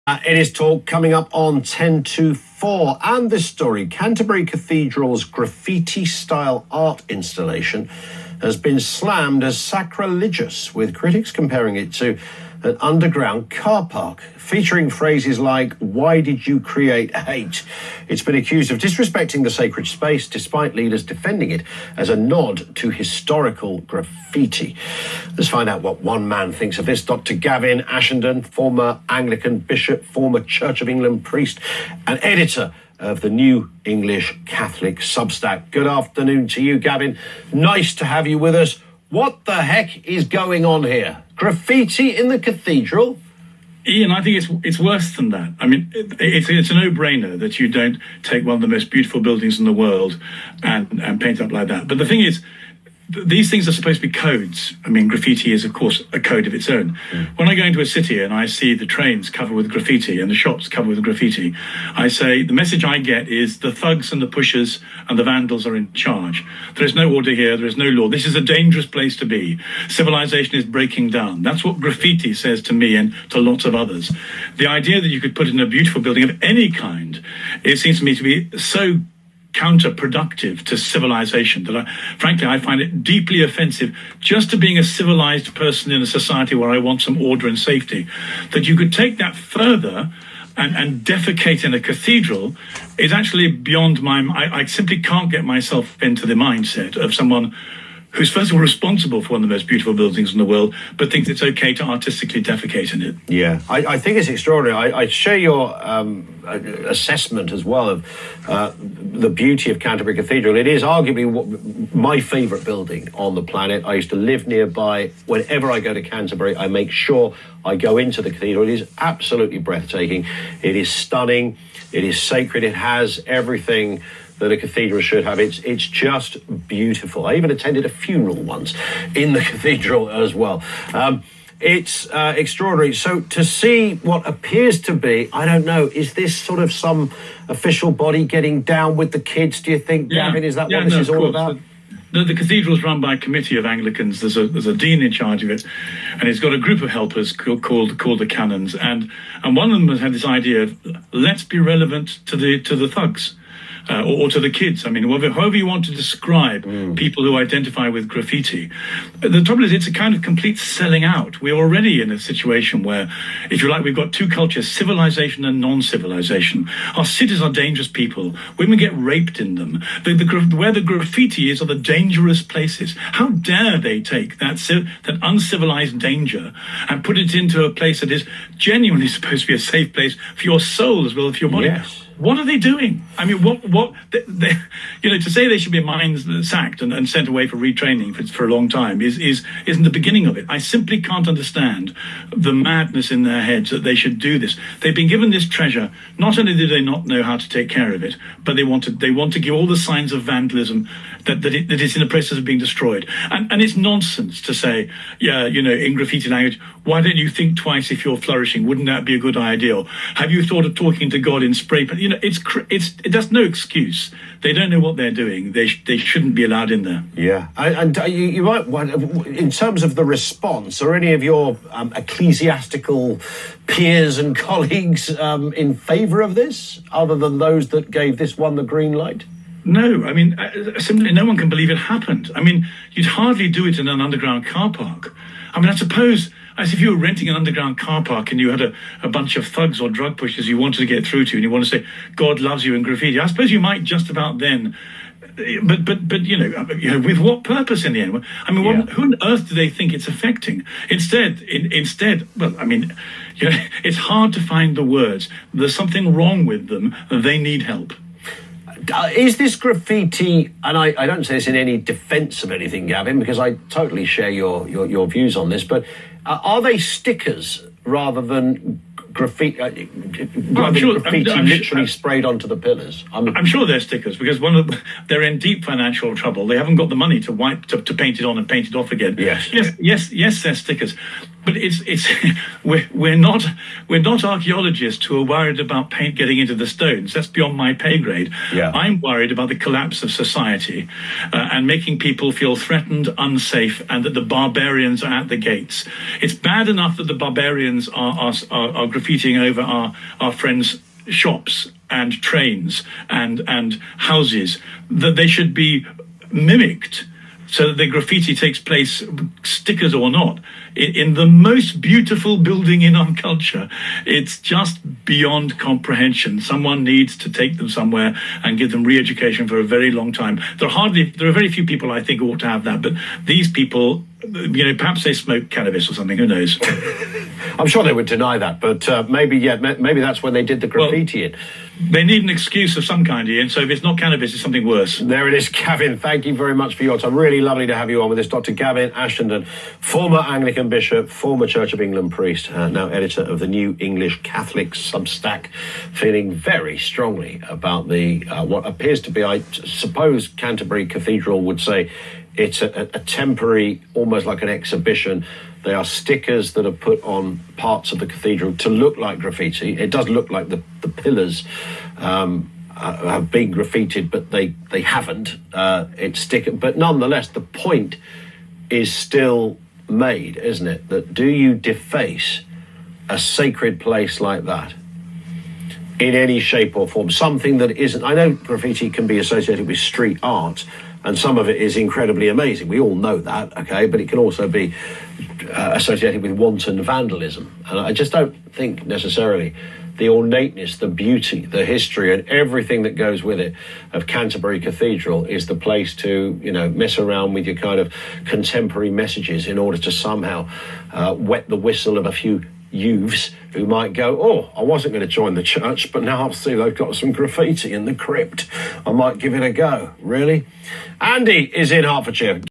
It is talk coming up on 10 to 4. And this story, Canterbury Cathedral's graffiti-style art installation has been slammed as sacrilegious, with critics comparing it to an underground car park, featuring phrases like, "Why did you create hate?" It's been accused of disrespecting the sacred space, despite leaders defending it as a nod to historical graffiti. Let's find out what one man thinks of this. Dr. Gavin Ashendon, former Anglican bishop, former Church of England priest, and editor of the New English Catholic Substack. Good afternoon to you, Gavin. Nice to have you with us. What the heck is going on here? Graffiti in the cathedral? Ian, I think it's worse than that. I mean, it's a no-brainer that you don't take one of the most beautiful buildings in the world and paint it up like that. But the thing is, these things are supposed to be codes. I mean, graffiti is, of course, a code of its own. When I go into a city and I see the trains covered with graffiti and the shops covered with graffiti, I say the message I get is the thugs and the pushers and the vandals are in charge. There is no order here. There is no law. This is a dangerous place to be. Civilization is breaking down. That's what graffiti says to me and to lots of others. The idea that you could put in a beautiful building of any kind, it seems to me to be so counterproductive to civilization that frankly I find it deeply offensive just to being a civilized person in a society where I want some order and safety. That you could take that further and defecate in a cathedral is actually beyond I simply can't get myself into the mindset of someone who's first of all responsible for one of the most beautiful buildings in the world, but thinks it's okay to artistically defecate in it. Yeah, I think it's extraordinary. I share your assessment as well of the beauty of Canterbury Cathedral. It is arguably my favourite building on the planet. I used to live nearby. Whenever I go to Canterbury, I make sure I go into the cathedral. It is absolutely breathtaking. It is stunning. It is sacred. It has everything that a cathedral should have. It's just beautiful. I even attended a funeral once in the cathedral as well. It's extraordinary. So to see what appears to be, I don't know, is this sort of some official body getting down with the kids, do you think, Gavin? Is that what this is all about? The cathedral is run by a committee of Anglicans. There's a dean in charge of it, and he's got a group of helpers called the canons. And one of them has had this idea of, let's be relevant to the thugs. Or to the kids. I mean, however you want to describe people who identify with graffiti. The trouble is, it's a kind of complete selling out. We're already in a situation where, if you like, we've got two cultures, civilization and non-civilization. Our cities are dangerous people. Women get raped in them. Where the graffiti is are the dangerous places. How dare they take that uncivilized danger and put it into a place that is genuinely supposed to be a safe place for your soul as well as for your body? Yes. What are they doing? I mean, to say they should be sacked and sent away for retraining for a long time isn't the beginning of it. I simply can't understand the madness in their heads that they should do this. They've been given this treasure. Not only do they not know how to take care of it, but they want to give all the signs of vandalism that it's in the process of being destroyed. And it's nonsense to say, in graffiti language, why don't you think twice if you're flourishing? Wouldn't that be a good idea? Or have you thought of talking to God in spray paint? That's no excuse. They don't know what they're doing. They shouldn't be allowed in there. Yeah, and you might wonder, in terms of the response, are any of your ecclesiastical peers and colleagues in favour of this, other than those that gave this one the green light? No, I mean, simply no one can believe it happened. I mean, you'd hardly do it in an underground car park. I mean, I suppose, as if you were renting an underground car park and you had a bunch of thugs or drug pushers you wanted to get through to, and you want to say, God loves you in graffiti. I suppose you might just about then. But with what purpose in the end? I mean, who on earth do they think it's affecting? Instead, well, I mean, it's hard to find the words. There's something wrong with them. They need help. Is this graffiti, and I don't say this in any defence of anything, Gavin, because I totally share your views on this, but are they stickers rather than graffiti, literally sprayed onto the pillars? I'm sure they're stickers, because they're in deep financial trouble. They haven't got the money to paint it on and paint it off again. Yes, they're stickers. But it's we're not archaeologists who are worried about paint getting into the stones. That's beyond my pay grade. Yeah. I'm worried about the collapse of society and making people feel threatened, unsafe, and that the barbarians are at the gates. It's bad enough that the barbarians are graffitiing over our friends' shops and trains and houses, that they should be mimicked so that the graffiti takes place, stickers or not, in the most beautiful building in our culture. It's just beyond comprehension. Someone needs to take them somewhere and give them re-education for a very long time. There are very few people I think ought to have that, but these people, perhaps they smoke cannabis or something, who knows? I'm sure they would deny that, but maybe that's when they did the graffiti. They need an excuse of some kind, Ian, so if it's not cannabis, it's something worse. There it is, Gavin. Thank you very much for your time. Really lovely to have you on with us. Dr. Gavin Ashendon, former Anglican bishop, former Church of England priest, now editor of the New English Catholic Substack, feeling very strongly about the what appears to be, I suppose Canterbury Cathedral would say, it's a temporary, almost like an exhibition. They are stickers that are put on parts of the cathedral to look like graffiti. It does look like the pillars have been graffitied, but they haven't. It's sticker, but nonetheless, the point is still made, isn't it? That do you deface a sacred place like that in any shape or form? Something that isn't. I know graffiti can be associated with street art, and some of it is incredibly amazing. We all know that, okay? But it can also be associated with wanton vandalism. And I just don't think necessarily the ornateness, the beauty, the history, and everything that goes with it of Canterbury Cathedral is the place to, mess around with your kind of contemporary messages in order to somehow wet the whistle of a few youths who might go, oh, I wasn't going to join the church, but now I see they've got some graffiti in the crypt. I might give it a go. Really? Andy is in Hertfordshire.